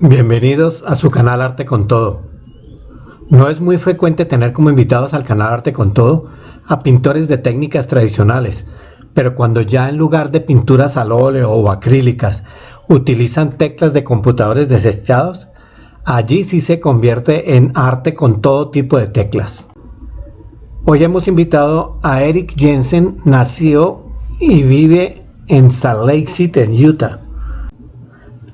Bienvenidos a su canal Arte con Todo. No es muy frecuente tener como invitados al canal Arte con Todo a pintores de técnicas tradicionales, pero cuando ya en lugar de pinturas al óleo o acrílicas utilizan teclas de computadores desechados, allí sí se convierte en arte con todo tipo de teclas. Hoy hemos invitado a Eric Jensen, nació y vive en Salt Lake City, en Utah.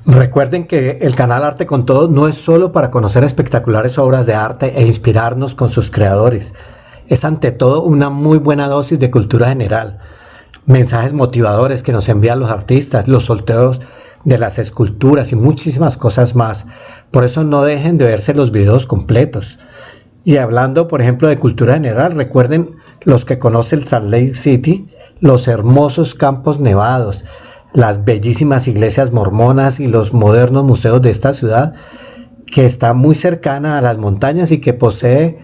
Recuerden que el canal Arte con Todo no es solo para conocer espectaculares obras de arte e inspirarnos con sus creadores. Es ante todo una muy buena dosis de cultura general, mensajes motivadores que nos envían los artistas, los sorteos de las esculturas y muchísimas cosas más. Por eso no dejen de verse los videos completos. Y hablando, por ejemplo, de cultura general, recuerden los que conocen Salt Lake City, los hermosos campos nevados, las bellísimas iglesias mormonas y los modernos museos de esta ciudad, que está muy cercana a las montañas y que posee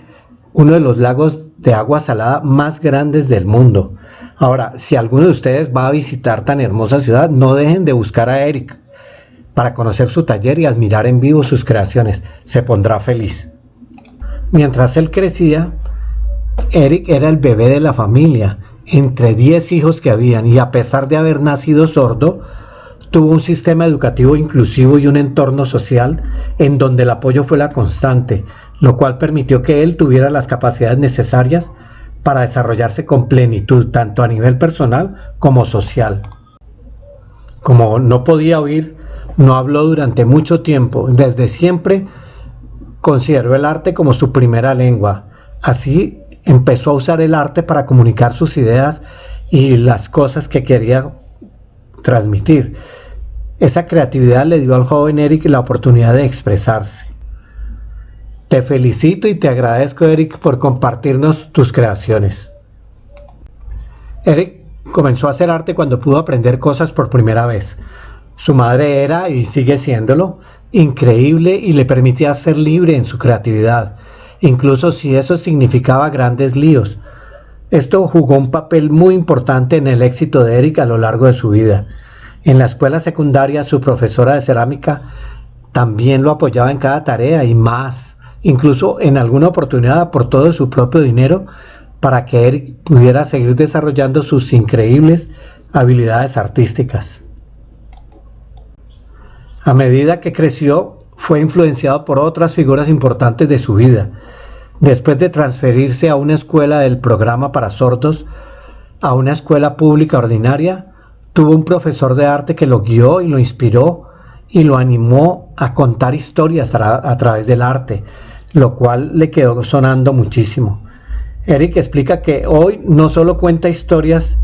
uno de los lagos de agua salada más grandes del mundo. Ahora, si alguno de ustedes va a visitar tan hermosa ciudad, no dejen de buscar a Eric para conocer su taller y admirar en vivo sus creaciones. Se pondrá feliz. Mientras él crecía, Eric era el bebé de la familia, entre 10 hijos que habían, y a pesar de haber nacido sordo, tuvo un sistema educativo inclusivo y un entorno social en donde el apoyo fue la constante, lo cual permitió que él tuviera las capacidades necesarias para desarrollarse con plenitud, tanto a nivel personal como social. Como no podía oír, no habló durante mucho tiempo. Desde siempre consideró el arte como su primera lengua. Así empezó a usar el arte para comunicar sus ideas y las cosas que quería transmitir. Esa creatividad le dio al joven Eric la oportunidad de expresarse. Te felicito y te agradezco, Eric, por compartirnos tus creaciones. Eric comenzó a hacer arte cuando pudo aprender cosas por primera vez. Su madre era, y sigue siéndolo, increíble y le permitía ser libre en su creatividad, incluso si eso significaba grandes líos. Esto jugó un papel muy importante en el éxito de Eric a lo largo de su vida. En la escuela secundaria, su profesora de cerámica también lo apoyaba en cada tarea y más. Incluso en alguna oportunidad aportó de su propio dinero para que Eric pudiera seguir desarrollando sus increíbles habilidades artísticas. A medida que creció, fue influenciado por otras figuras importantes de su vida. Después de transferirse a una escuela del programa para sordos a una escuela pública ordinaria, tuvo un profesor de arte que lo guió y lo inspiró y lo animó a contar historias a través del arte, lo cual le quedó sonando muchísimo. Eric explica que hoy no solo cuenta historias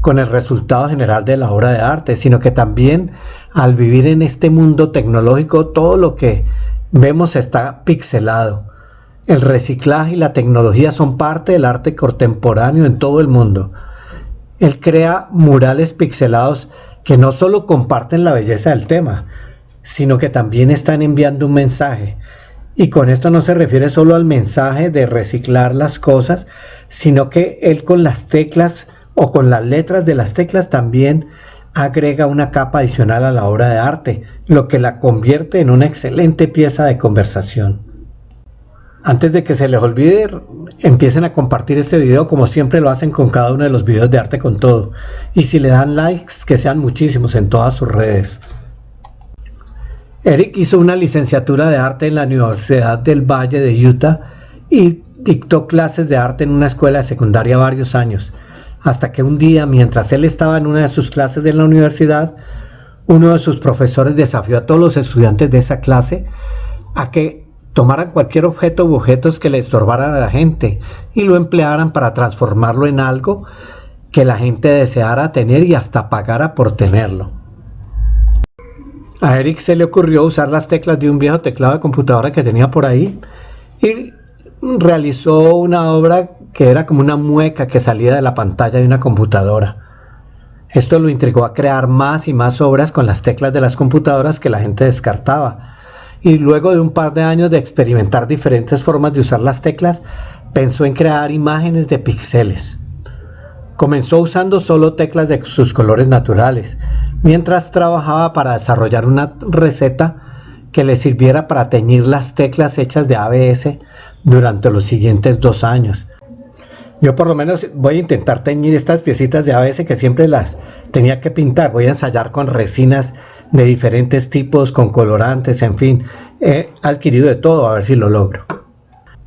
con el resultado general de la obra de arte, sino que también al vivir en este mundo tecnológico todo lo que vemos está pixelado. El reciclaje y la tecnología son parte del arte contemporáneo en todo el mundo. Él crea murales pixelados que no solo comparten la belleza del tema, sino que también están enviando un mensaje. Y con esto no se refiere solo al mensaje de reciclar las cosas, sino que él con las teclas o con las letras de las teclas también agrega una capa adicional a la obra de arte, lo que la convierte en una excelente pieza de conversación. Antes de que se les olvide, empiecen a compartir este video como siempre lo hacen con cada uno de los videos de Arte con Todo. Y si le dan likes, que sean muchísimos en todas sus redes. Eric hizo una licenciatura de arte en la Universidad del Valle de Utah y dictó clases de arte en una escuela de secundaria varios años, hasta que un día, mientras él estaba en una de sus clases en la universidad, uno de sus profesores desafió a todos los estudiantes de esa clase a que tomaran cualquier objeto u objetos que le estorbaran a la gente y lo emplearan para transformarlo en algo que la gente deseara tener y hasta pagara por tenerlo. A Eric se le ocurrió usar las teclas de un viejo teclado de computadora que tenía por ahí y realizó una obra que era como una mueca que salía de la pantalla de una computadora. Esto lo intrigó a crear más y más obras con las teclas de las computadoras que la gente descartaba. Y luego de un par de años de experimentar diferentes formas de usar las teclas, pensó en crear imágenes de píxeles. Comenzó usando solo teclas de sus colores naturales, mientras trabajaba para desarrollar una receta que le sirviera para teñir las teclas hechas de ABS durante los siguientes 2 años. Yo por lo menos voy a intentar teñir estas piecitas de ABS que siempre las tenía que pintar. Voy a ensayar con resinas de diferentes tipos, con colorantes, en fin. He adquirido de todo, a ver si lo logro.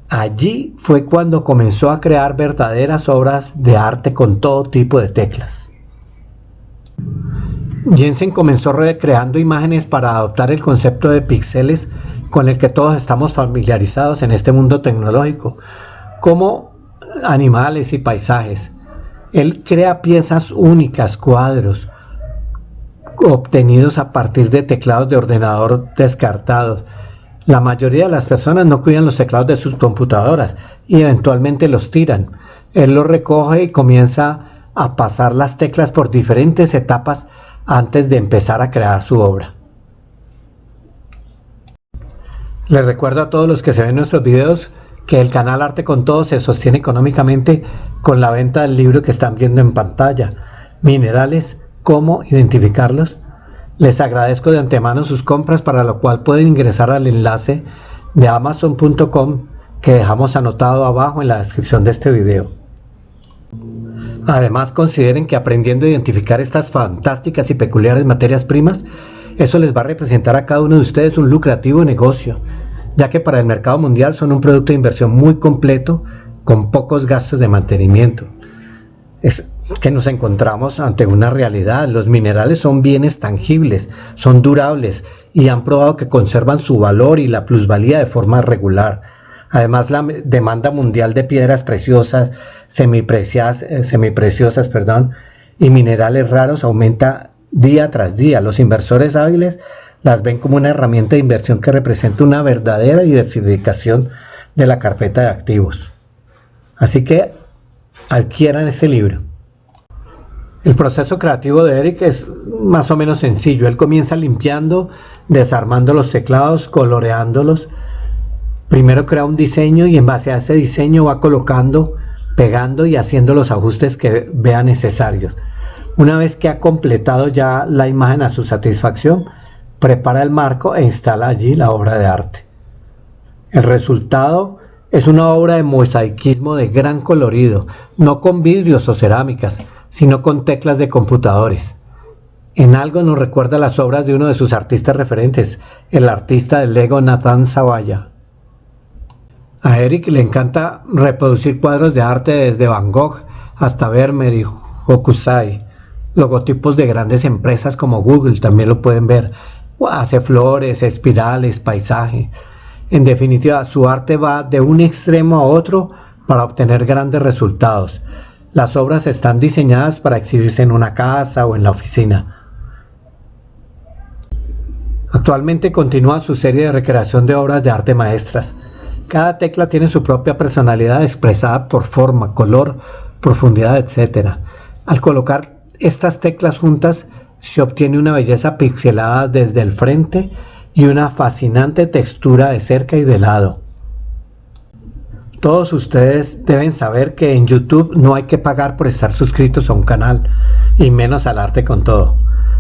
Allí fue cuando comenzó a crear verdaderas obras de arte con todo tipo de teclas. Jensen comenzó recreando imágenes para adoptar el concepto de píxeles con el que todos estamos familiarizados en este mundo tecnológico, como animales y paisajes. Él crea piezas únicas, cuadros, obtenidos a partir de teclados de ordenador descartados. La mayoría de las personas no cuidan los teclados de sus computadoras y eventualmente los tiran. Él los recoge y comienza a pasar las teclas por diferentes etapas antes de empezar a crear su obra. Les recuerdo a todos los que se ven nuestros videos que el canal Arte con Todo se sostiene económicamente con la venta del libro que están viendo en pantalla, Minerales, cómo identificarlos. Les agradezco de antemano sus compras, para lo cual pueden ingresar al enlace de amazon.com que dejamos anotado abajo en la descripción de este video. Además, consideren que aprendiendo a identificar estas fantásticas y peculiares materias primas, eso les va a representar a cada uno de ustedes un lucrativo negocio, ya que para el mercado mundial son un producto de inversión muy completo con pocos gastos de mantenimiento. Es que nos encontramos ante una realidad. Los minerales son bienes tangibles, son durables y han probado que conservan su valor y la plusvalía de forma regular. Además, la demanda mundial de piedras preciosas, semipreciosas, y minerales raros aumenta día tras día. Los inversores hábiles las ven como una herramienta de inversión que representa una verdadera diversificación de la carpeta de activos. Así que adquieran este libro. El proceso creativo de Eric es más o menos sencillo. Él comienza limpiando, desarmando los teclados, coloreándolos. Primero crea un diseño y en base a ese diseño va colocando, pegando y haciendo los ajustes que vea necesarios. Una vez que ha completado ya la imagen a su satisfacción, prepara el marco e instala allí la obra de arte. El resultado es una obra de mosaicismo de gran colorido, no con vidrios o cerámicas, sino con teclas de computadores. En algo nos recuerda las obras de uno de sus artistas referentes, el artista de Lego Nathan Zavalla. A Eric le encanta reproducir cuadros de arte desde Van Gogh hasta Vermeer y Hokusai. Logotipos de grandes empresas como Google también lo pueden ver. Hace flores, espirales, paisaje. En definitiva, su arte va de un extremo a otro para obtener grandes resultados. Las obras están diseñadas para exhibirse en una casa o en la oficina. Actualmente continúa su serie de recreación de obras de arte maestras. Cada tecla tiene su propia personalidad expresada por forma, color, profundidad, etc. Al colocar estas teclas juntas se obtiene una belleza pixelada desde el frente y una fascinante textura de cerca y de lado. Todos ustedes deben saber que en YouTube no hay que pagar por estar suscritos a un canal, y menos al Arte con Todo.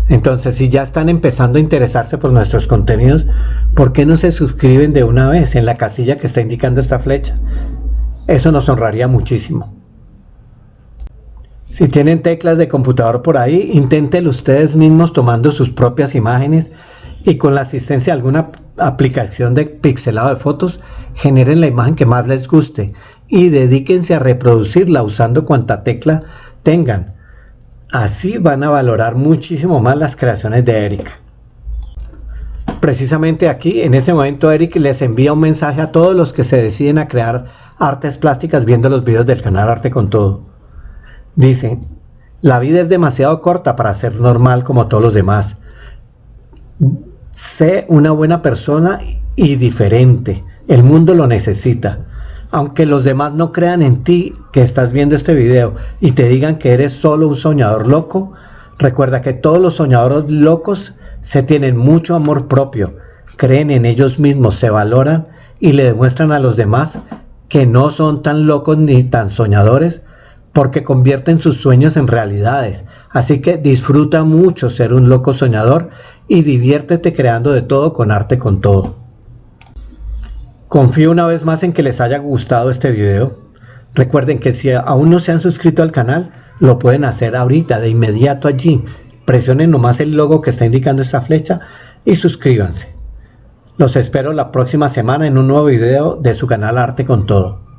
Entonces, si ya están empezando a interesarse por nuestros contenidos, ¿por qué no se suscriben de una vez en la casilla que está indicando esta flecha? Eso nos honraría muchísimo. Si tienen teclas de computador por ahí, inténtenlo ustedes mismos tomando sus propias imágenes y con la asistencia de alguna aplicación de pixelado de fotos, generen la imagen que más les guste y dedíquense a reproducirla usando cuanta tecla tengan. Así van a valorar muchísimo más las creaciones de Eric. Precisamente aquí, en este momento, Eric les envía un mensaje a todos los que se deciden a crear artes plásticas viendo los videos del canal Arte con Todo. Dice: la vida es demasiado corta para ser normal como todos los demás. Sé una buena persona y diferente. El mundo lo necesita. Aunque los demás no crean en ti que estás viendo este video y te digan que eres solo un soñador loco, recuerda que todos los soñadores locos se tienen mucho amor propio, creen en ellos mismos, se valoran y le demuestran a los demás que no son tan locos ni tan soñadores, porque convierten sus sueños en realidades. Así que disfruta mucho ser un loco soñador y diviértete creando de todo con Arte con Todo. Confío una vez más en que les haya gustado este video. Recuerden que si aún no se han suscrito al canal, lo pueden hacer ahorita, de inmediato allí. Presionen nomás el logo que está indicando esta flecha y suscríbanse. Los espero la próxima semana en un nuevo video de su canal Arte con Todo.